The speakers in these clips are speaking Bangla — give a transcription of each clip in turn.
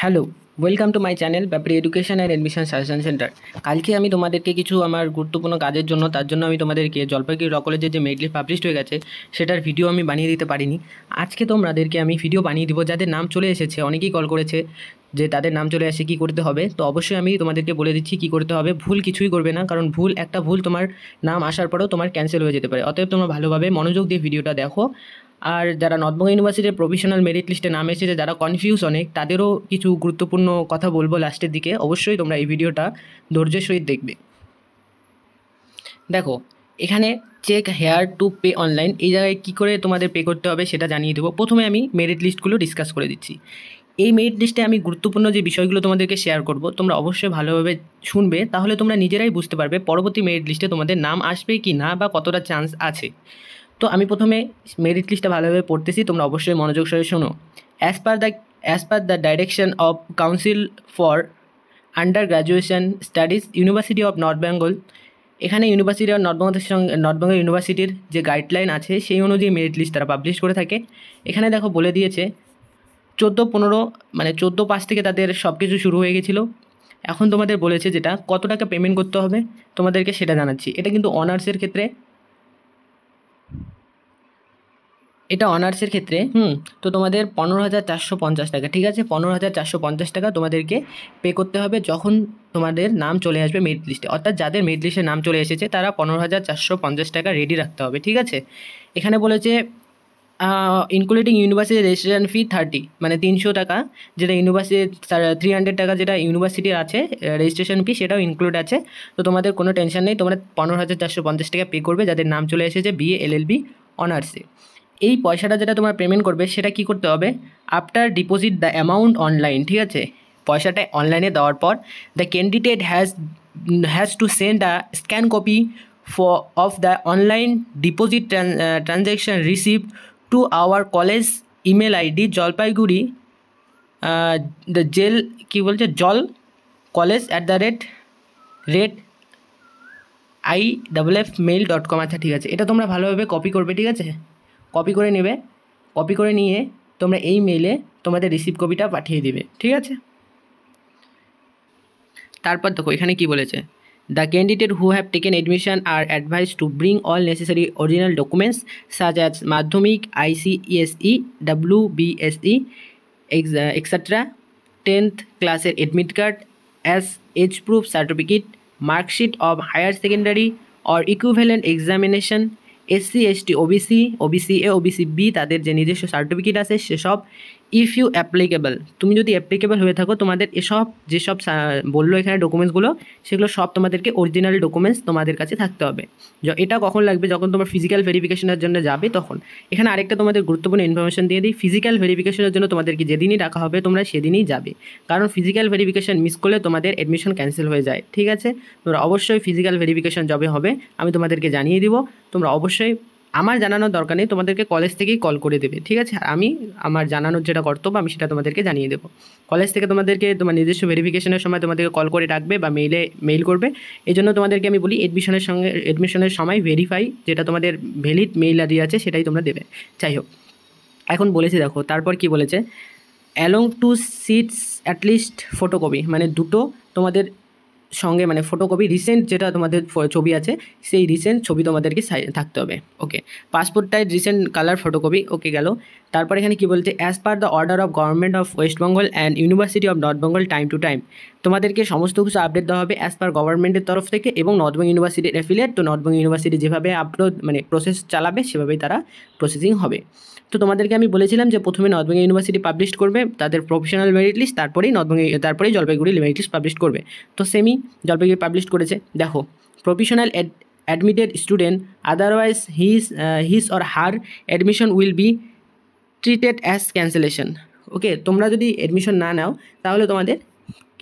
Hello, welcome to my channel Byapari education and admission suggestion centre. কালকে আমি তোমাদেরকে কিছু আমার গুরুত্বপূর্ণ কাজের জন্য তার জন্য আমি তোমাদেরকে জলপাইগুড়ি ল কলেজের যে মেরিট লিস্ট পাবলিশড হয়ে গেছে সেটার ভিডিও আমি বানিয়ে দিতে পারিনি। আজকে তোমাদেরকে আমি ভিডিও বানিয়ে দিব, যাদের নাম চলে এসেছে, অনেকেই কল করেছে যে তাদের নাম চলে আসে কী করতে হবে। তো অবশ্যই আমি তোমাদেরকে বলে দিচ্ছি কী করতে হবে। ভুল কিছুই করবে না, কারণ একটা ভুল তোমার নাম আসার পরেও তোমার ক্যান্সেল হয়ে যেতে পারে। অতএব তোমরা ভালোভাবে মনোযোগ দিয়ে ভিডিওটা দেখো। আর যারা নর্থবেঙ্গল ইউনিভার্সিটির প্রফেশনাল মেরিট লিস্টে নাম এসেছে, যারা কনফিউজ অনেক, তাদেরও কিছু গুরুত্বপূর্ণ কথা বলবো লাস্টের দিকে। অবশ্যই তোমরা এই ভিডিওটা ধৈর্যের সহিত দেখবে। দেখো, এখানে check here to pay online, এই জায়গায় কী করে তোমাদের পে করতে হবে সেটা জানিয়ে দেবো। প্রথমে আমি মেরিট লিস্টগুলো ডিসকাস করে দিচ্ছি। এই মেরিট লিস্টে আমি গুরুত্বপূর্ণ যে বিষয়গুলো তোমাদেরকে শেয়ার করব, তোমরা অবশ্যই ভালোভাবে শুনবে, তাহলে তোমরা নিজেরাই বুঝতে পারবে পরবর্তী মেরিট লিস্টে তোমাদের নাম আসবে কি না বা কতটা চান্স আছে। তো আমি প্রথমে মেরিট লিস্টটা ভালোভাবে পড়তেছি, তোমরা অবশ্যই মনোযোগ সহকারে শোনো। As per the direction of council for under graduation studies university of north Bengal, এখানে ইউনিভার্সিটি অফ নর্থ বেঙ্গল ইউনিভার্সিটির যে গাইডলাইন আছে সেই অনুযায়ী মেরিট লিস্ট তারা পাবলিশ করে থাকে। এখানে দেখো বলে দিয়েছে 14-15 মানে 14/5 থেকে তাদের সব কিছু শুরু হয়ে গেছিলো। এখন তোমাদের বলেছে যেটা কত টাকা পেমেন্ট করতে হবে তোমাদেরকে সেটা জানাচ্ছি। এটা কিন্তু অনার্সের ক্ষেত্রে, এটা অনার্সের ক্ষেত্রে তো তোমাদের 15,450 টাকা, ঠিক আছে? 15,450 টাকা তোমাদেরকে পে করতে হবে যখন তোমাদের নাম চলে আসবে মেরিট লিস্টে। অর্থাৎ যাদের মেরিট লিস্টে নাম চলে এসেছে তারা 15,450 টাকা রেডি রাখতে হবে, ঠিক আছে? এখানে বলেছে ইনক্লুডিং ইউনিভার্সিটি রেজিস্ট্রেশন ফি 30, মানে 300 টাকা, যেটা ইউনিভার্সিটি 300 টাকা যেটা ইউনিভার্সিটির আছে রেজিস্ট্রেশন ফি, সেটাও ইনক্লুড আছে। তো তোমাদের কোনো টেনশন নেই, তোমরা 15,450 টাকা পে করবে যাদের নাম চলে এসেছে বিএ এলএলবি অনার্সে। এই পয়সাটা যেটা তোমরা পেমেন্ট করবে সেটা কি করতে হবে? After deposit the amount online, ঠিক আছে? পয়সাটা অনলাইনে দেওয়ার পর the candidate has to send a scan copy of the online deposit transaction receipt to our college email ID Jalpaiguri the জেল কী বলছে জল কলেজ @রেট IFFmail.com। আচ্ছা, ঠিক আছে, এটা তোমরা ভালোভাবে কপি করবে, ঠিক আছে? কপি করে নেবে, কপি করে নিয়ে তোমরা এই মেইলে তোমাদের রিসিভ কপিটা পাঠিয়ে দিবে, ঠিক আছে? তারপর দেখো এখানে কি বলেছে, the candidate who have taken admission are advised to bring all necessary original documents such as Madhyamik, ICSE, WBSE, etcetera, 10th ক্লাসের admit card, as age proof certificate, marksheet of higher secondary or equivalent examination, SC ST OBC A OBC B তাদের যে নিজস্ব সার্টিফিকেট আছে সেসব। ইফ ইউ অ্যাপ্লিকেবল, তুমি যদি অ্যাপ্লিকেবল হয়ে থাকো, তোমাদের এসব যেসব বললো এখানে ডকুমেন্টসগুলো, সেগুলো সব তোমাদেরকে অরিজিনাল ডকুমেন্টস তোমাদের কাছে থাকতে হবে। এটা কখন লাগবে? যখন তোমার ফিজিক্যাল ভেরিফিকেশনের জন্য যাবে তখন। এখানে আরেকটা তোমাদের গুরুত্বপূর্ণ ইনফরমেশন দিয়ে দিই, ফিজিক্যাল ভেরিফিকেশনের জন্য তোমাদেরকে যেদিনই ডাকা হবে তোমরা সেদিনই যাবে, কারণ ফিজিক্যাল ভেরিফিকেশন মিস করলে তোমাদের অ্যাডমিশন ক্যান্সেল হয়ে যায়, ঠিক আছে? তোমরা অবশ্যই ফিজিক্যাল ভেরিফিকেশন যবে হবে আমি তোমাদেরকে জানিয়ে দিব। তোমরা অবশ্যই, আমার জানানোর দরকার নেই, তোমাদেরকে কলেজ থেকেই কল করে দেবে, ঠিক আছে? আমি আমার জানানোর যেটা কর্তব্য আমি সেটা তোমাদেরকে জানিয়ে দেবো। কলেজ থেকে তোমাদেরকে তোমার নিজস্ব ভেরিফিকেশনের সময় তোমাদেরকে কল করে ডাকবে বা মেইল করবে। এই জন্য তোমাদেরকে আমি বলি এডমিশনের সময় ভেরিফাই, যেটা তোমাদের ভ্যালিড মেইল আইডি আছে সেটাই তোমরা দেবে। যাই হোক, এখন বলেছি দেখো তারপর কি বলেছে, along two sets at least photocopy, মানে দুটো তোমাদের সঙ্গে, মানে ফটোকপি রিসেন্ট যেটা তোমাদের ছবি আছে সেই রিসেন্ট ছবি তোমাদেরকে থাকতে হবে, ওকে? পাসপোর্টটাই রিসেন্ট কালার ফটোকপি, ওকে গেল। তারপর এখানে কি বলছে, as per the order of government of West Bengal and university of north Bengal time to time, তোমাদেরকে সমস্ত কিছু আপডেট দেওয়া হবে অ্যাজ পার গভর্নমেন্টের তরফ থেকে এবং নর্থ বেঙ্গল ইউনিভার্সিটির অ্যাফিলিয়েট। তো নর্থ বেঙ্গল ইউনিভার্সিটি যেভাবে মানে প্রসেস চালাবে সেভাবেই তারা প্রসেসিং হবে। তো তোমাদেরকে আমি বলেছিলাম যে প্রথমে নর্থ বেঙ্গল ইউনিভার্সিটি পাবলিশ করবে তাদের প্রফেশনাল মেরিট লিস্ট, তারপরেই জলপাইগুড়ি মেরিট লিস্ট পাবলিশ করবে। তো জলপাইগুড়ি পাবলিশ করেছে। দেখো, professional admitted student otherwise his or her admission will be treated as cancellation, okay? তোমরা যদি অ্যাডমিশন না নাও তাহলে তোমাদের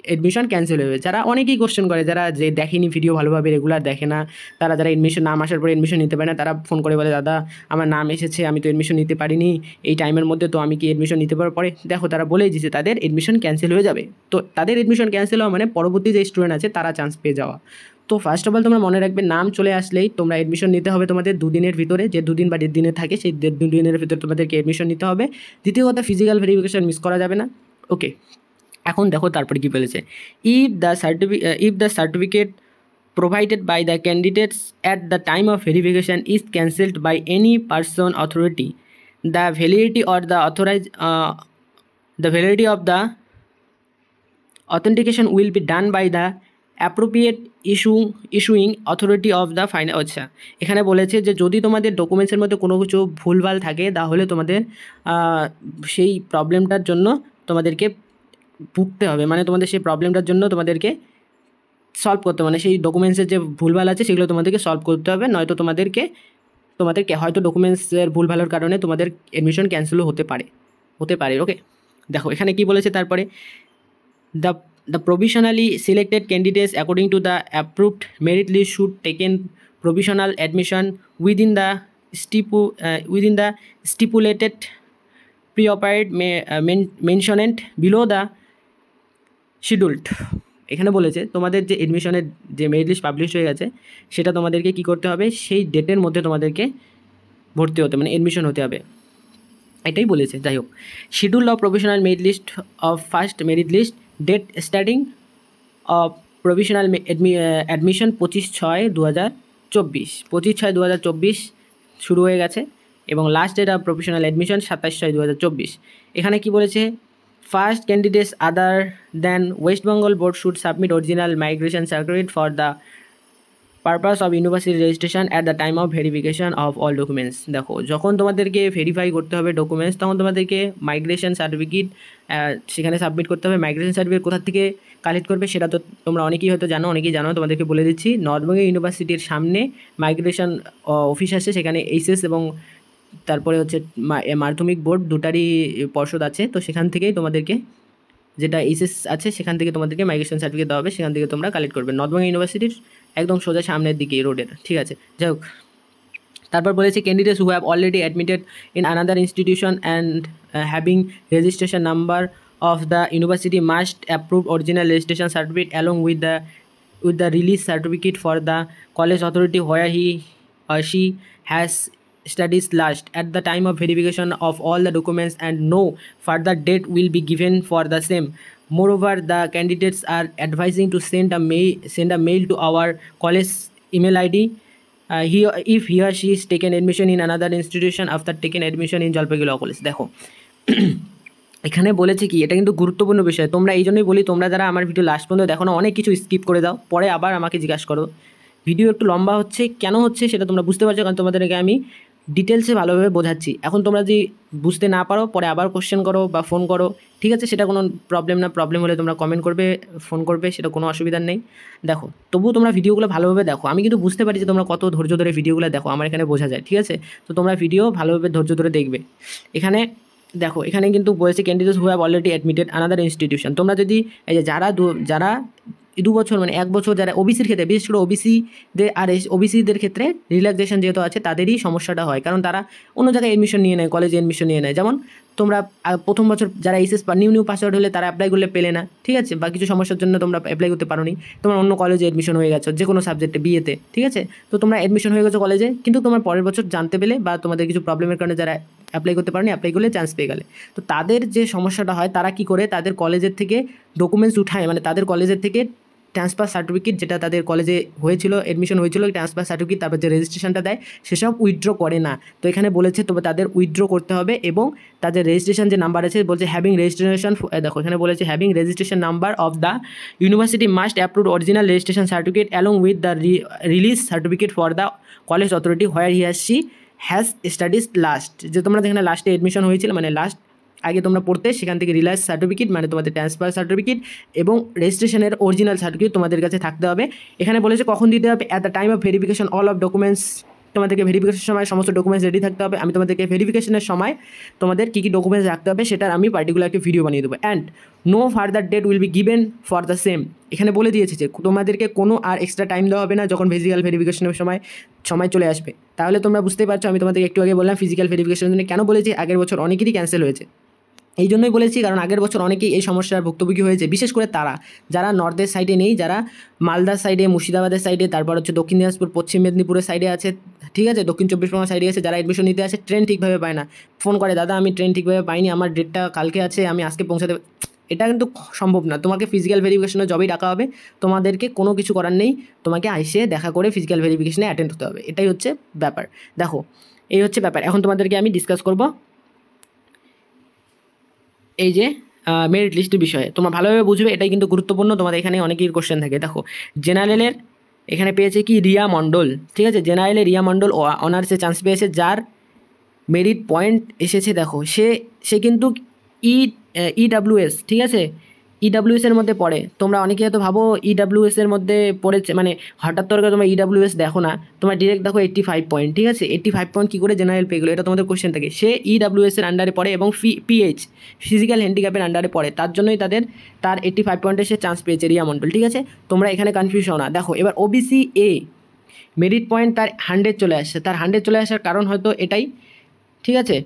অ্যাডমিশন ক্যান্সেল হবে। যারা অনেকেই কোশ্চেন করে, যারা যে দেখেনি ভিডিও ভালোভাবে রেগুলার দেখে না, যারা অ্যাডমিশন নাম আসার পরে অ্যাডমিশন নিতে পারে না, তারা ফোন করে বলে, দাদা আমার নাম এসেছে, আমি তো অ্যাডমিশন নিতে পারিনি এই টাইমের মধ্যে, তো আমি কি অ্যাডমিশন নিতে পারবো পরে? দেখো, তারা বলেই দিয়েছে তাদের অ্যাডমিশন ক্যান্সেল হয়ে যাবে। তো তাদের অ্যাডমিশন ক্যান্সেল হওয়া মানে পরবর্তী যে স্টুডেন্ট আছে তারা চান্স পেয়ে যাওয়া। তো ফার্স্ট অফ অল তোমরা মনে রাখবে, নাম চলে আসলেই তোমরা অ্যাডমিশন নিতে হবে তোমাদের 2 দিনের ভিতরে, যে 2 দিন বা 1.5 দিনে থাকে সেই 2 দিনের ভিতরে তোমাদেরকে অ্যাডমিশন নিতে হবে। দ্বিতীয় কথা, ফিজিক্যাল ভেরিফিকেশন মিস করা যাবে না, ওকে? এখন দেখো তারপরে কী বলেছে, if the certificate provided by the candidates at the time of verification is cancelled by any person authority, the validity or the validity of the authentication will be done by the appropriate issuing authority of the final। আচ্ছা, এখানে বলেছে যে যদি তোমাদের ডকুমেন্টসের মধ্যে কোনো কিছু ভুলভাল থাকে তাহলে তোমাদের সেই প্রবলেমটার জন্য তোমাদেরকে ভুগতে হবে, মানে তোমাদের সেই প্রবলেমটার জন্য তোমাদেরকে সলভ করতে, মানে সেই ডকুমেন্টসের যে ভুলভাল আছে সেগুলো তোমাদেরকে সলভ করতে হবে, নয়তো তোমাদেরকে হয়তো ডকুমেন্টসের ভুলভালের কারণে তোমাদের অ্যাডমিশন ক্যান্সেলও হতে পারে। ওকে, দেখো এখানে কি বলেছে তারপরে, the provisionally selected candidates according to the approved merit list should taken provisional admission within the stipulated pre-operated mentioned below the scheduled। এখানে বলেছে তোমাদের যে অ্যাডমিশনের যে মেরিট লিস্ট পাবলিশ হয়ে গেছে সেটা তোমাদেরকে কী করতে হবে, সেই ডেটের মধ্যে তোমাদেরকে ভর্তি হতে, মানে অ্যাডমিশন হতে হবে, এটাই বলেছে। যাই হোক, schedule of provisional merit list of first merit list date starting of provisional admission 25/6/2024 শুরু হয়ে গেছে এবং last date of professional admission 27/6/2024। এখানে কি বলেছে, first candidates other than West Bengal board should submit original migration certificate for the purpose of university registration at the time of verification of all documents. দেখো যখন তোমাদেরকে ভেরিফাই করতে হবে ডকুমেন্টস তখন তোমাদেরকে মাইগ্রেশন সার্টিফিকেট সেখানে সাবমিট করতে হবে। মাইগ্রেশন সার্টিফিকেট কোথা থেকে কালেক্ট করবে সেটা তো তোমরা অনেকেই জানো, তোমাদেরকে বলে দিচ্ছি। নর্থ বেঙ্গল ইউনিভার্সিটির সামনে মাইগ্রেশন অফিস আছে, সেখানে এইচএস এবং তারপরে হচ্ছে মাধ্যমিক বোর্ড দুটারই পর্ষদ আছে, তো সেখান থেকেই তোমাদেরকে যেটা এইচএস আছে সেখান থেকে তোমাদেরকে মাইগ্রেশন সার্টিফিকেট দেওয়া হবে, সেখান থেকে তোমরা কালেক্ট করবে। নর্থ বেঙ্গল ইউনিভার্সিটির একদম সোজা সামনের দিকে রোডের, ঠিক আছে। যাই হোক, তারপর বলেছে candidates who have already admitted in another institution and having registration number of the university must approve original registration certificate along with the release certificate for the college authority where he or she has studies last at the time of verification of all the documents and no further date will be given for the same. Moreover, the candidates are advising to send a mail to our college email ID if he or she is taken admission in another institution after taking admission in Jalpaiguri law college. দেখো এখানে বলেছে কি, এটা কিন্তু গুরুত্বপূর্ণ বিষয়, তোমরা এই জন্যই বলি তোমরা যারা আমার ভিডিও লাস্ট পর্যন্ত দেখো না অনেক কিছু স্কিপ করে দাও, পরে আবার আমাকে জিজ্ঞাসা করো। ভিডিও একটু লম্বা হচ্ছে, কেন হচ্ছে সেটা তোমরা বুঝতে পারছো, কারণ তোমাদেরকে আমি ডিটেলসে ভালোভাবে বোঝাচ্ছি। এখন তোমরা যদি বুঝতে না পারো পরে আবার কোশ্চেন করো বা ফোন করো, ঠিক আছে, সেটা কোনো প্রবলেম না। প্রবলেম হলে তোমরা কমেন্ট করবে, ফোন করবে, সেটা কোনো অসুবিধা নেই। দেখো তবুও তোমরা ভিডিওগুলো ভালোভাবে দেখো, আমি কিন্তু বুঝতে পারি যে তোমরা কত ধৈর্য ধরে ভিডিওগুলো দেখো, আমার এখানে বোঝা যায়, ঠিক আছে। তো তোমরা ভিডিও ভালোভাবে ধৈর্য ধরে দেখবে। এখানে দেখো এখানে কিন্তু বলেছে candidates who have already admitted another institution. তোমরা যদি এই যে যারা 2 বছর মানে 1 বছর যারা ওবিসির ক্ষেত্রে, বিশেষ করে ওবিসিদের আর ওবিসিদের ক্ষেত্রে রিল্যাক্সেশন যেহেতু আছে তাদেরই সমস্যাটা হয়, কারণ তারা অন্য জায়গায় এডমিশন নিয়ে নেয়, কলেজে এডমিশন নিয়ে নেয়। যেমন তোমরা প্রথম বছর যারা এইচএস নিউ পাসওয়ার্ড হলে তারা অ্যাপ্লাই করলে পেলে না, ঠিক আছে, বা কিছু সমস্যার জন্য তোমরা অ্যাপ্লাই করতে পারো নি, তোমার অন্য কলেজে এডমিশন হয়ে গেছো যে কোনো সাবজেক্টে, বিএতে, ঠিক আছে। তো তোমরা এডমিশন হয়ে গেছো কলেজে, কিন্তু তোমার পরের বছর জানতে পেলে বা তোমাদের কিছু প্রবলেমের কারণে যারা অ্যাপ্লাই করতে পারোনি, অ্যাপ্লাই করলে চান্স পেয়ে গেলে, তো তাদের যে সমস্যাটা হয় তারা কি করে, তাদের কলেজের থেকে ডকুমেন্টস উঠায়, মানে তাদের কলেজের থেকে ট্রান্সফার সার্টিফিকেট যেটা তাদের কলেজে হয়েছিল, অ্যাডমিশন হয়েছিল, ট্রান্সফার সার্টিফিকেট, তারপর যে রেজিস্ট্রেশনটা দেয় সেসব উইথড্র করে না। তো এখানে বলেছে তবে তাদের উইথড্র করতে হবে এবং তাদের রেজিস্ট্রেশন যে নাম্বার আছে বলছে হ্যাভিং রেজিস্ট্রেশন, দেখো এখানে বলেছে having registration number of the university must approve original registration certificate along with the release certificate for the college authority where he or she has studies last. যে তোমরা যেখানে লাস্টে অ্যাডমিশন হয়েছিল, মানে লাস্ট আগে তোমরা পড়তে, সেখান থেকে রিলাইজ সার্টিফিকেট মানে তোমাদের ট্রান্সফার সার্টিফিকেট এবং রেজিস্ট্রেশনের অরিজিনাল সার্টিফিকেট তোমাদের কাছে থাকতে হবে। এখানে বলেছে কখন দিতে হবে, at the time of verification all of documents. তোমাদেরকে ভেরিফিকেশনের সময় সমস্ত ডকুমেন্টস রেডি থাকতে হবে। আমি তোমাদেরকে ভেরিফিকেশনের সময় তোমাদের কী কী ডকুমেন্টস রাখতে হবে সেটার আমি পার্টিকুলার একটা ভিডিও বানিয়ে দেবো। And no further date will be given for the same. এখানে বলে দিয়েছে যে তোমাদেরকে কোনো আর এক্সট্রা টাইম দেওয়া হবে না যখন ফিজিক্যাল ভেরিফিকেশনের সময় চলে আসবে। তাহলে তোমরা বুঝতে পারছো আমি তোমাদেরকে একটু আগে বললাম ফিজিক্যাল ভেরিফিকেশনের জন্য কেন বলেছি, আগের বছর অনেকেরই ক্যান্সেল হয়েছে। এই জন্যই বলেছি কারণ আগের বছর অনেকেই এই সমস্যার ভুক্তভোগী হয়েছে, বিশেষ করে যারা নর্থের সাইডে নেই, যারা মালদার সাইডে, মুর্শিদাবাদের সাইডে, তারপর হচ্ছে দক্ষিণ দিনাজপুর, পশ্চিম মেদিনীপুরের সাইডে আছে, ঠিক আছে, দক্ষিণ 24 পরগনা সাইডে আছে, যারা অ্যাডমিশন নিতে আসে ট্রেন ঠিকভাবে পায় না, ফোন করে দাদা আমি ট্রেন ঠিকভাবে পাইনি, আমার ডেটটা কালকে আছে, আমি আজকে পৌঁছাতে, এটা কিন্তু সম্ভব না, তোমাকে ফিজিক্যাল ভেরিফিকেশনে জবেই ডাকা হবে, তোমাদেরকে কোনো কিছু করার নেই, তোমাকে আইসে দেখা করে ফিজিক্যাল ভেরিফিকেশনে অ্যাটেন্ড হতে হবে, এটাই হচ্ছে ব্যাপার। দেখো এই হচ্ছে ব্যাপার। এখন তোমাদেরকে আমি ডিসকাস করব এই যে মেরিট লিস্টের বিষয়ে, তোমরা ভালোভাবে বুঝবে, এটাই কিন্তু গুরুত্বপূর্ণ, তোমাদের এখানে অনেকের কোশ্চেন থাকে। দেখো জেনারেলের এখানে পেয়েছে কি রিয়া মণ্ডল, ঠিক আছে, জেনারেলে রিয়া মণ্ডল অনার্সে চান্স পেয়েছে, যার মেরিট পয়েন্ট এসেছে দেখো, সে কিন্তু ইডাব্লিউএস, ঠিক আছে, ইডাব্লিউএস এর মধ্যে পড়ে। তোমরা অনেকে হয়তো ভাবো ইডাব্লিউএস এর মধ্যে পড়েছে, মানে হঠাৎ করে তোমরা ইডাব্লিউএস দেখো না, তোমরা ডিরেক্ট দেখো 85 পয়েন্ট, ঠিক আছে, 85 পয়েন্ট কী করে জেনারেল পেয়ে গেলো, এটা তোমাদের কোশ্চেন থাকে। সে ইডাব্লিউএস এর আন্ডারে পড়ে এবং পিএইচ ফিজিক্যাল হ্যান্ডিক্যাপের আন্ডারে পড়ে, তার জন্যই তার 85 পয়েন্টে সে চান্স পেয়েছে রিয়া মণ্ডল, ঠিক আছে। তোমরা এখানে কনফিউজ হও না। দেখো এবার ওবিসি এ মেরিট পয়েন্ট তার 100 চলে আসছে, তার 100 চলে আসার কারণ হয়তো এটাই, ঠিক আছে,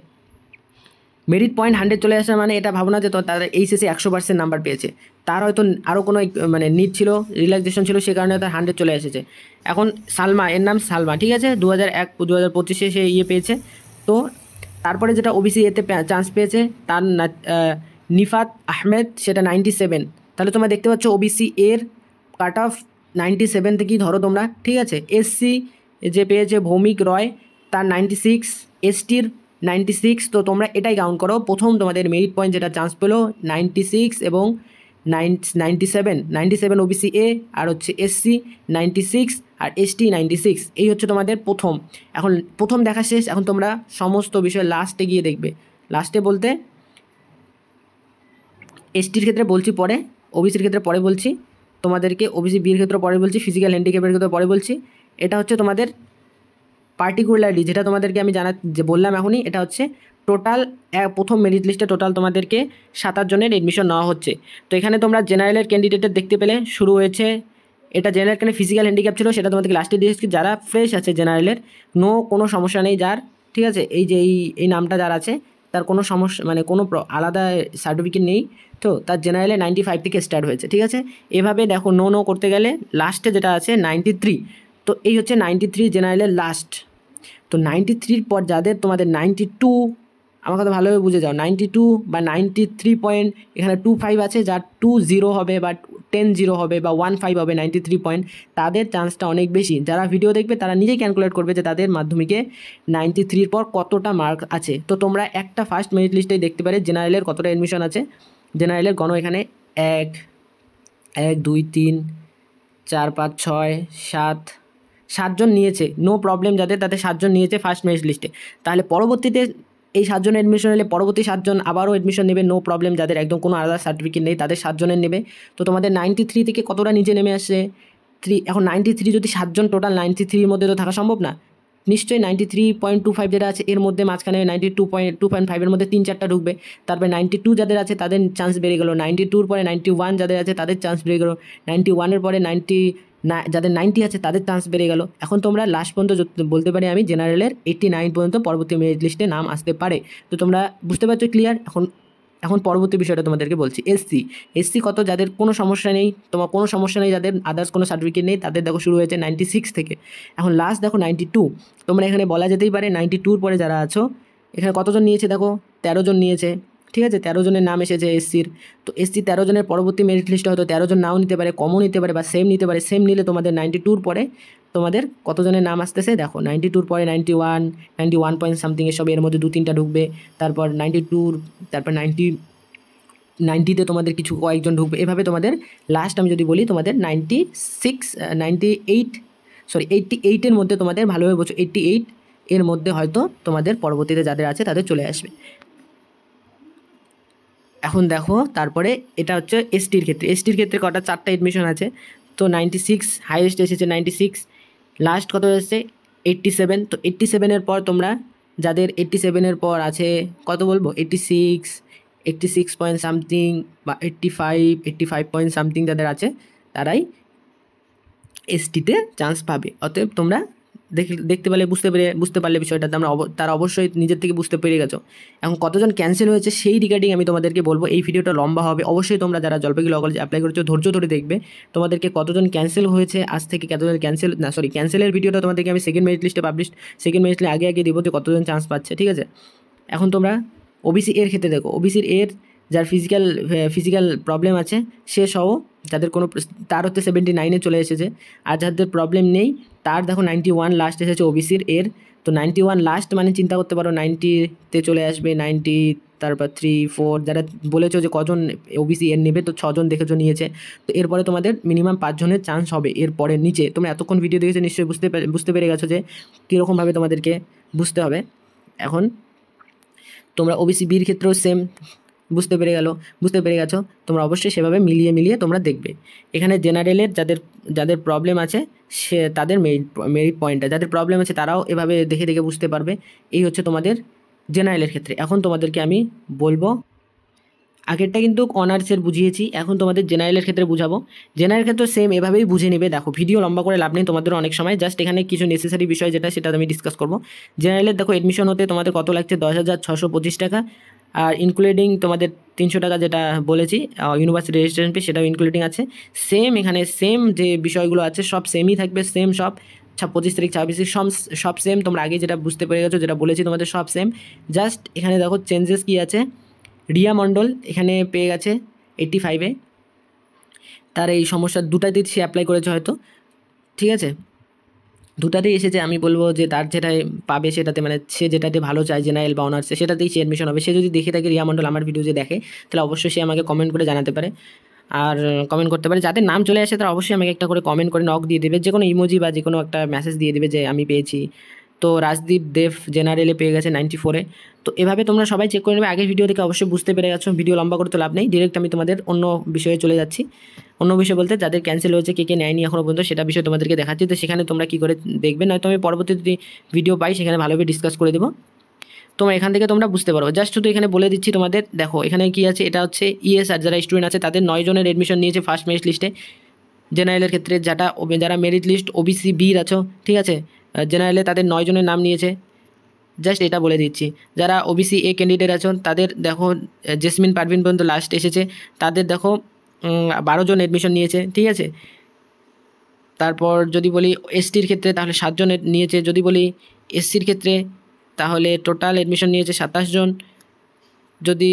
মেরিট পয়েন্ট 100 চলে আসে মানে এটা ভাবনা যে তার এইচএসে 100% নাম্বার পেয়েছে, তার হয়তো আরও কোনো মানে নিড ছিল, রিল্যাক্সেশন ছিল, সে কারণে তার 100 চলে এসেছে। এখন সালমা, এর নাম সালমা, ঠিক আছে, 2025 সে পেয়েছে। তো তারপরে যেটা ওবিসি এতে চান্স পেয়েছে তার নিফাত আহমেদ, সেটা 97। তাহলে তোমরা দেখতে পাচ্ছ ওবিসি এর কাট অফ 97 থেকেই ধরো তোমরা, ঠিক আছে। এসসি যে পেয়েছে ভৌমিক রয়, তার 96, এসটির 96। তো তোমরা এটাই কাউন্ট করো, প্রথম তোমাদের মেরিট পয়েন্ট যেটা চান্স পেলো 96 এবং 97 ওবিসি এ, আর হচ্ছে এসসি 96 আর এসটি 96, এই হচ্ছে তোমাদের প্রথম। এখন প্রথম দেখা শেষ, এখন তোমরা সমস্ত বিষয় লাস্টে গিয়ে দেখবে। লাস্টে বলতে এসটির ক্ষেত্রে বলছি পরে, ওবিসির ক্ষেত্রে পরে বলছি তোমাদেরকে, ওবিসি বির ক্ষেত্রে পরে বলছি, ফিজিক্যাল হ্যান্ডিক্যাপের ক্ষেত্রে পরে বলছি। এটা হচ্ছে তোমাদের পার্টিকুলারলি যেটা তোমাদেরকে আমি যে বললাম এখনই, এটা হচ্ছে টোটাল প্রথম মেরিট লিস্টে টোটাল তোমাদেরকে 27 জনের এডমিশন নেওয়া হচ্ছে। তো এখানে তোমরা জেনারেলের ক্যান্ডিডেটের দেখতে পেলে শুরু হয়েছে, এটা জেনারেল কেন ফিজিক্যাল হ্যান্ডিক্যাপ ছিল সেটা তোমাদেরকে লাস্টে দিয়েছি। যারা ফ্রেশ আছে জেনারেলের, কোনো সমস্যা নেই যার, ঠিক আছে, এই যে এই নামটা যার আছে তার কোনো সমস্যা মানে কোনো আলাদা সার্টিফিকেট নেই, তো তার জেনারেলে 95 থেকে স্টার্ট হয়েছে, ঠিক আছে। এভাবে দেখো নো করতে গেলে লাস্টে যেটা আছে 93, তো এই হচ্ছে 93 জেনারেলের লাস্ট। তো 93 পর যাদের তোমাদের 92, আমার কথা ভালোভাবে বুঝে যাও, 92 বা 93 পয়েন্ট, এখানে 25 আছে, যার 20 হবে বা 10 হবে বা 15 হবে 93 পয়েন্ট, তাদের চান্সটা অনেক বেশি। যারা ভিডিও দেখবে তারা নিজেই ক্যালকুলেট করবে যে তাদের মাধ্যমিকে 93 পর কতটা মার্ক আছে। তো তোমরা একটা ফার্স্ট মেরিট লিস্টেই দেখতে পারে জেনারেলের কতটা অ্যাডমিশন আছে। জেনারেলের গণ এখানে 1 2 3 4 5 6 7 7জন নিয়েছে, নো প্রবলেম, যাদের তাদের 7জন নিয়েছে ফার্স্ট মেরিট লিস্টে। তাহলে পরবর্তীতে এই 7জনের অ্যাডমিশন হলে পরবর্তী 7জন আবারও অ্যাডমিশন নেবে, নো প্রবলেম, যাদের একদম কোনো আলাদা সার্টিফিকেট নেই তাদের 7জনের নেবে। তো তোমাদের 93 থেকে কতটা নিচে নেমে আসছে 3। এখন 93 যদি 7জন টোটাল 93-র মধ্যে তো থাকা সম্ভব না, নিশ্চয়ই 93.25 যেটা আছে এর মধ্যে মাঝখানে 92.5-এর মধ্যে 3-4টা ঢুকবে, তারপরে 92 যাদের আছে তাদের চান্স বেড়ে গেলো, 92-র পরে 91 যাদের আছে তাদের চান্স বেড়ে গেলো, 91-এর পরে যাদের 90 আছে তাদের চান্স বেড়ে গেল। এখন তোমরা লাস্ট পর্যন্ত বলতে পারি আমি জেনারেলের 89 পর্যন্ত পরবর্তী মেরিট লিস্টে নাম আসতে পারে। তো তোমরা বুঝতে পারছো ক্লিয়ার। এখন পরবর্তী বিষয়টা তোমাদেরকে বলছি, এসসি কত, যাদের কোনো সমস্যা নেই, কোনো সমস্যা নেই, যাদের আদার্স কোনো সার্টিফিকেট নেই, তাদের দেখো শুরু হয়েছে 96 থেকে, এখন লাস্ট দেখো 92। তোমরা এখানে বলা যেতেই পারে 92-র পরে যারা আছো এখানে কতজন নিয়েছে দেখো 13 জন নিয়েছে, ঠিক আছে, 13 জনের নাম এসেছে এসসির। তো এসসি 13 জনের পরবর্তী মেরিট লিস্টে হয়তো 13 জন নাও নিতে পারে, কমও নিতে পারে বা সেম নিতে পারে। সেম নিলে তোমাদের 92-র পরে তোমাদের কতজনের নাম আসতেছে দেখো, 92-র পরে 91 পয়েন্ট সামথিং এসব, এর মধ্যে 2-3টা ঢুকবে, তারপর 92, তারপর 90-তে তোমাদের কিছু কয়েকজন ঢুকবে, এভাবে তোমাদের লাস্ট আমি যদি বলি তোমাদের 88-এর মধ্যে তোমাদের ভালোভাবে বলছো 88 এর মধ্যে হয়তো তোমাদের পরবর্তীতে যাদের আছে তাদের চলে আসবে। এখন দেখো তারপরে এটা হচ্ছে এসটির ক্ষেত্রে কটা 4টা এডমিশন আছে। তো 96 হাইয়েস্ট এসেছে 96, লাস্ট কত এসেছে 87। তো 87-এর পর তোমরা যাদের 87-এর পর আছে কত বলবো 86 পয়েন্ট সামথিং বা 85 পয়েন্ট সামথিং যাদের আছে তারাই এসটিতে চান্স পাবে। অতএব তোমরা দেখতে পারলে বুঝতে পারলে বিষয়টা তারা অবশ্যই নিজের থেকে বুঝতে পেরে গেছো। এখন কতজন ক্যান্সেল হয়েছে সেই রিগার্ডিং আমি তোমাদেরকে বলবো, এই ভিডিওটা লম্বা হবে, অবশ্যই তোমরা যারা জলপাইগুড়ি ল কলেজে অ্যাপ্লাই করেছো ধৈর্য ধরে দেখবে তোমাদেরকে কতজন ক্যান্সেল হয়েছে আজ থেকে, কতজন ক্যান্সেলের ভিডিওটা তোমাদেরকে আমি সেকেন্ড মেরিট লিস্টে আগে দিব যে কতজন চান্স পাচ্ছে, ঠিক আছে। এখন তোমরা ওবিসি এর ক্ষেত্রে দেখো, ওবিসির এর যার ফিজিক্যাল প্রবলেম আছে সে সহ, যাদের কোনো তার হচ্ছে 79-এ চলে এসেছে, আর যাদের প্রবলেম নেই তার দেখো 91 লাস্ট এসেছে ওবিসির এর। তো 91 লাস্ট মানে চিন্তা করতে পারো 90-তে চলে আসবে, 90 তারপর 3, 4, যারা বলেছো যে কজন ওবিসি এর নেবে, তো 6 জন দেখেছো নিয়েছে। তো এরপরে তোমাদের মিনিমাম 5 জনের চান্স হবে এরপরে নিচে। তোমরা এতক্ষণ ভিডিও দেখেছো নিশ্চয়ই বুঝতে পেরে গেছো যে কীরকমভাবে তোমাদেরকে বুঝতে হবে। এখন তোমরা ওবিসি বির ক্ষেত্রেও সেম বুঝতে পেরে গেছো, তোমরা অবশ্যই সেভাবে মিলিয়ে তোমরা দেখবে। এখানে জেনারেলের যাদের প্রবলেম আছে সে তাদের মেরিট পয়েন্টটা, যাদের প্রবলেম আছে তারাও এভাবে দেখে বুঝতে পারবে। এই হচ্ছে তোমাদের জেনারেলের ক্ষেত্রে। এখন তোমাদেরকে আমি বলবো, আগেরটা কিন্তু অনার্সের বুঝিয়েছি, এখন তোমাদের জেনারেলের ক্ষেত্রে বুঝাবো। জেনারেল ক্ষেত্রে সেম এভাবেই বুঝে নেবে। দেখো ভিডিও লম্বা করে লাভ নেই তোমাদের অনেক সময়, জাস্ট এখানে কিছু নেসেসারি বিষয় সেটা আমি ডিসকাস করবো। জেনারেলের দেখো এডমিশন হতে তোমাদের কত লাগছে, 10,625 টাকা, আর ইনক্লুডিং তোমাদের 300 টাকা যেটা বলেছি ইউনিভার্সিটি রেজিস্ট্রেশন ফি, সেটাও ইনক্লুডিং আছে। সেম এখানে সেম যে বিষয়গুলো আছে সব সেমই থাকবে, সেম সব 25 তারিখ 26 সব সেম। তোমরা আগে যেটা বুঝতে পেরে গেছো, যেটা বলেছি তোমাদের সব সেম। জাস্ট এখানে দেখো চেঞ্জেস কী আছে, রিয়া মণ্ডল এখানে পেয়ে গেছে 85-এ, তার এই সমস্যা দুটাতেই সে অ্যাপ্লাই করেছে হয়তো, ঠিক আছে, দুটাতেই এসেছে। আমি বলবো যে তার যেটাই পাবে সেটাতে, মানে সে যেটাতে ভালো চায় জেনারেল বা অনার্সে, সেটাতেই সে অ্যাডমিশন হবে। সে যদি দেখে থাকে রিয়া মণ্ডল আমার ভিডিও যে দেখে, তাহলে অবশ্যই সে আমাকে কমেন্ট করে জানাতে পারে, আর কমেন্ট করতে পারে। যাদের নাম চলে আসে তারা অবশ্যই আমাকে একটা করে কমেন্ট করে নক দিয়ে দেবে, যে কোনো ইমোজি বা যে কোনো একটা মেসেজ দিয়ে দেবে যে আমি পেয়েছি। তো রাজদীপ দেব জেনারেলে পেয়ে গেছে 94-এ। তো এভাবে তোমরা সবাই চেক করে নেবে। আগের ভিডিও থেকে অবশ্যই বুঝতে পেরে গেছো, ভিডিও লম্বা করতে লাভ নেই, ডিরেক্ট আমি তোমাদের অন্য বিষয়ে চলে যাচ্ছি। অন্য বিষয় বলতে যাদের ক্যান্সেল হয়েছে, কে নেয়নি এখনও পর্যন্ত, সেটা বিষয়ে তোমাদেরকে দেখাচ্ছি। তো সেখানে তোমরা কী করে দেখবে, নয়তো আমি পরবর্তী যদি ভিডিও পাই সেখানে ভালোভাবে ডিসকাস করে দেবো। তোমরা এখান থেকে তোমরা বুঝতে পারো। জাস্ট শুধু এখানে বলে দিচ্ছি তোমাদের, দেখো এখানে কি আছে, এটা হচ্ছে ইএস, আর যারা স্টুডেন্ট আছে তাদের 9 জনের এডমিশন নিয়েছে ফার্স্ট মেরিট লিস্টে। জেনারেলের ক্ষেত্রে যারা মেরিট লিস্ট ওবিসি বির আছো, ঠিক আছে, জেনারেলে তাদের 9 জনের নাম নিয়েছে। জাস্ট এটা বলে দিচ্ছি, যারা ওবিসি এ ক্যান্ডিডেট আছো তাদের দেখো জেসমিন পারভিন পর্যন্ত লাস্ট এসেছে, তাদের দেখো 12 জন এডমিশন নিয়েছে, ঠিক আছে। তারপর যদি বলি এসটির ক্ষেত্রে তাহলে 7 জন নিয়েছে, যদি বলি এসসির ক্ষেত্রে তাহলে টোটাল এডমিশন নিয়েছে 27 জন, যদি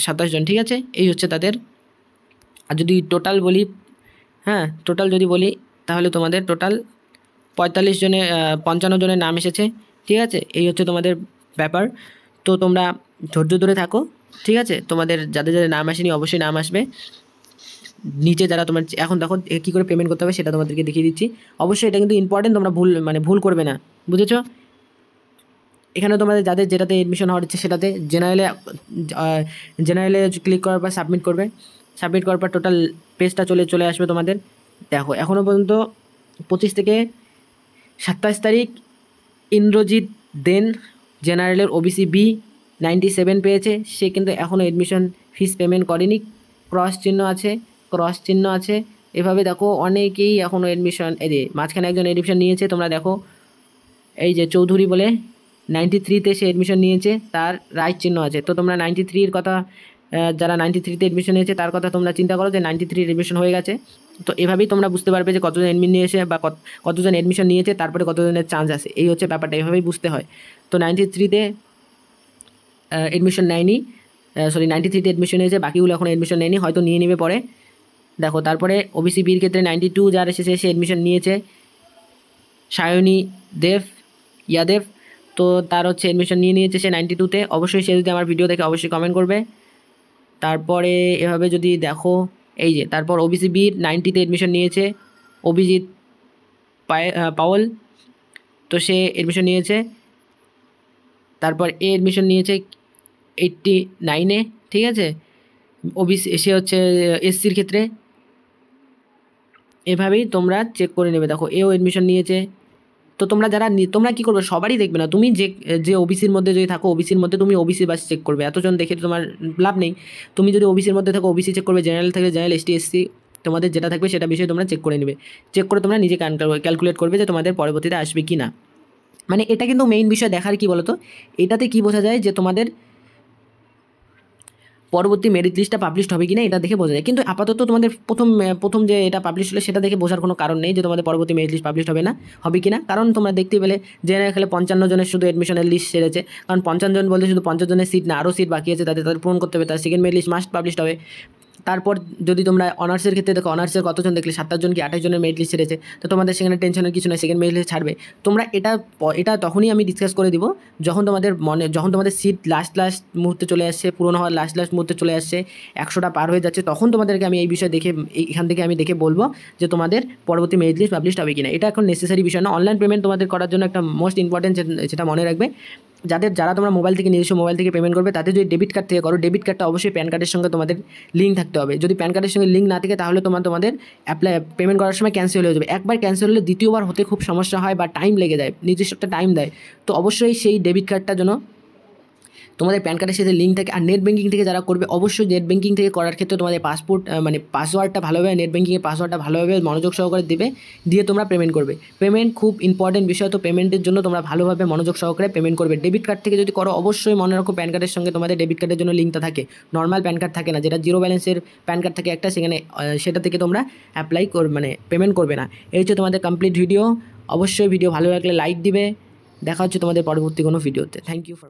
27 জন, ঠিক আছে, এই হচ্ছে তাদের। আর যদি টোটাল বলি, হ্যাঁ টোটাল যদি বলি তাহলে তোমাদের টোটাল 55 জনের নাম এসেছে, ঠিক আছে। এই হচ্ছে তোমাদের ব্যাপার। তো তোমরা ধৈর্য ধরে থাকো, ঠিক আছে। তোমাদের যাদের নাম আসেনি অবশ্যই নাম আসবে। নিচে যারা তোমার এখন দেখো কী করে পেমেন্ট করতে হবে সেটা তোমাদেরকে দেখিয়ে দিচ্ছি। অবশ্যই এটা কিন্তু ইম্পর্টেন্ট, তোমরা ভুল করবে না, বুঝেছো। এখানে তোমাদের যাদের যেটাতে এডমিশন হওয়ার ইচ্ছে সেটাতে জেনারেলে ক্লিক করার পর সাবমিট করার পর টোটাল পেজটা চলে আসবে তোমাদের। দেখো এখনও পর্যন্ত 25 থেকে 27 তারিখ ইন্দ্রজিৎ দেন জেনারেলের ওবিসি বি 97 পেয়েছে, সে কিন্তু এখনও এডমিশন ফিস পেমেন্ট করেনি, ক্রস চিহ্ন আছে। এভাবে দেখো অনেকেই এখনও এডমিশন, এই যে মাঝখানে একজন এডমিশন নিয়েছে, তোমরা দেখো এই যে চৌধুরী বলে 93-তে সে এডমিশন নিয়েছে, তার রাইট চিহ্ন আছে। তো তোমরা 93-এর কথা, যারা 93-তে এডমিশন নিয়েছে তার কথা তোমরা চিন্তা করো যে 93 এডমিশন হয়ে গেছে। তো এভাবেই তোমরা বুঝতে পারবে যে কতজন এডমিন নিয়েছে বা কতজন এডমিশন নিয়েছে, তারপরে কতজনের চান্স আছে। এই হচ্ছে ব্যাপারটা, এভাবেই বুঝতে হয়। তো 93-তে এডমিশন নেয়নি, 93-তে এডমিশন নিয়েছে, বাকিগুলো এখন এডমিশন নেয়নি, হয়তো নিয়ে নেবে পরে। দেখো তারপরে ওবিসি বির ক্ষেত্রে 92 যার এসেছে সে এডমিশন নিয়েছে, সায়নী ইয়াদেব, তো তার হচ্ছে এডমিশন নিয়েছে সে 92-তে। অবশ্যই সে যদি আমার ভিডিও দেখে অবশ্যই কমেন্ট করবে। তারপরে এভাবে যদি দেখো, এই যে তারপর ওবিসি বির 90-তে এডমিশন নিয়েছে অভিজিৎ পাওল, তো সে এডমিশন নিয়েছে। তারপর এডমিশন নিয়েছে 89-এ, ঠিক আছে, ওবিসি সে হচ্ছে এসসির ক্ষেত্রে। এভাবেই তোমরা চেক করে নেবে। দেখো এও এডমিশন নিয়েছে। তো তোমরা কী করবে, সবারই দেখবে না, তুমি যে ওবিসির মধ্যে যদি থাকো ওবিসির মধ্যে তুমি ওবিসি বাস চেক করবে, এতজন দেখে তোমার লাভ নেই। তুমি যদি ওবিসির মধ্যে থাকো ওবিসি চেক করবে, জেনারেল থাকলে জেনারেল, এসটি এসসি তোমাদের যেটা থাকবে সেটা বিষয়ে তোমরা চেক করে নেবে। চেক করে তোমরা নিজে ক্যালকুলেট করবে যে তোমাদের পরবর্তীতে আসবে কি না। মানে এটা কিন্তু মেইন বিষয় দেখার, কি বলো তো, এটাতে কি বোঝা যায় যে তোমাদের পরবর্তী মেরিট লিস্টটা পাবলিশ হবে কিনা এটা দেখে বোঝা যায়। কিন্তু আপাতত তোমাদের প্রথম যে এটা পাবলিশ হলো সেটা দেখে বোঝার কোনো কারণ নেই যে তোমাদের পরবর্তী মেরিট লিস্ট পাবলিশ হবে কিনা, কারণ তোমরা দেখতে পেলে জেনারেল খেলে 55 জনের শুধু অ্যাডমিশনের লিস্ট সেরেছে, কারণ 50 জন বলতে শুধু 50 জনের সিট না, আরও সিট বাকি আছে, তাদের পূরণ করতে হবে, তার second merit list must publish হবে। তারপর যদি তোমরা অনার্সের ক্ষেত্রে দেখো, অনার্সের কতজন দেখলে 27 জন কি 28 জনের মেরিট লিস্ট ছেড়েছে, তো তোমাদের সেখানে টেনশনের কিছু নয়, সেকেন্ড মেরিট লিস্ট ছাড়বে। তোমরা এটা তখনই আমি ডিসকাস করে দিব যখন তোমাদের সিট লাস্ট মুহূর্তে চলে আসছে, পূরণ হওয়ার লাস্ট মুহূর্তে চলে আসছে, 100টা পার হয়ে যাচ্ছে, তখন তোমাদেরকে আমি এই বিষয় এখান থেকে আমি দেখে বলবো যে তোমাদের পরবর্তী মেরিট লিস্ট পাবলিশ হবে কিনা। এটা এখন নেসেসারি বিষয় না। অনলাইন পেমেন্ট তোমাদের করার জন্য একটা মোস্ট ইম্পর্টেন্ট, যেটা মনে রাখবে, যারা তোমরা নিজস্ব মোবাইল থেকে পেমেন্ট করবে, তাদের যদি ডেবিট কার্ড থেকে করো, ডেবিট কার্ডটা অবশ্যই প্যান কার্ডের সঙ্গে তোমাদের লিঙ্ক থাকতে হবে। যদি প্যান কার্ডের সঙ্গে লিঙ্ক না থাকে তাহলে তোমাদের পেমেন্ট করার সময় ক্যান্সেল হয়ে যাবে। একবার ক্যান্সেল হলে দ্বিতীয়বার হতে খুব সমস্যা হয় বা টাইম লেগে যায়, নির্দিষ্ট একটা টাইম দেয়। তো অবশ্যই সেই ডেবিট কার্ডটার জন্য তোমাদের প্যান কার্ডের সাথে লিঙ্ক থাকে। আর নেট ব্যাঙ্কিং থেকে যারা করবে, অবশ্যই নেট ব্যাঙ্কিং থেকে করার ক্ষেত্রে তোমাদের পাসওয়ার্ডটা ভালোভাবে, নেট ব্যাঙ্কিংয়ের পাসওয়ার্ডটা ভালোভাবে মনোযোগ সহকারে দিয়ে তোমরা পেমেন্ট করবে। পেমেন্ট খুব ইম্পর্টেন্ট বিষয়, তো পেমেন্টের জন্য তোমরা ভালোভাবে মনোযোগ সহকারে পেমেন্ট করবে। ডেবিট কার্ড থেকে যদি করো, অবশ্যই মনে রাখো প্যান কার্ডের সঙ্গে তোমাদের ডেবিট কার্ডের জন্য লিঙ্কটা থাকে, নর্মাল প্যান কার্ড থাকে না, যেটা জিরো ব্যালেন্সের প্যান কার্ড থাকে একটা, সেটা থেকে তোমরা পেমেন্ট করবে না। এই হচ্ছে তোমাদের কমপ্লিট ভিডিও। অবশ্যই ভিডিও ভালো লাগলে লাইক দিবে। দেখা হচ্ছে তোমাদের পরবর্তী কোনো ভিডিওতে। Thank you for watching.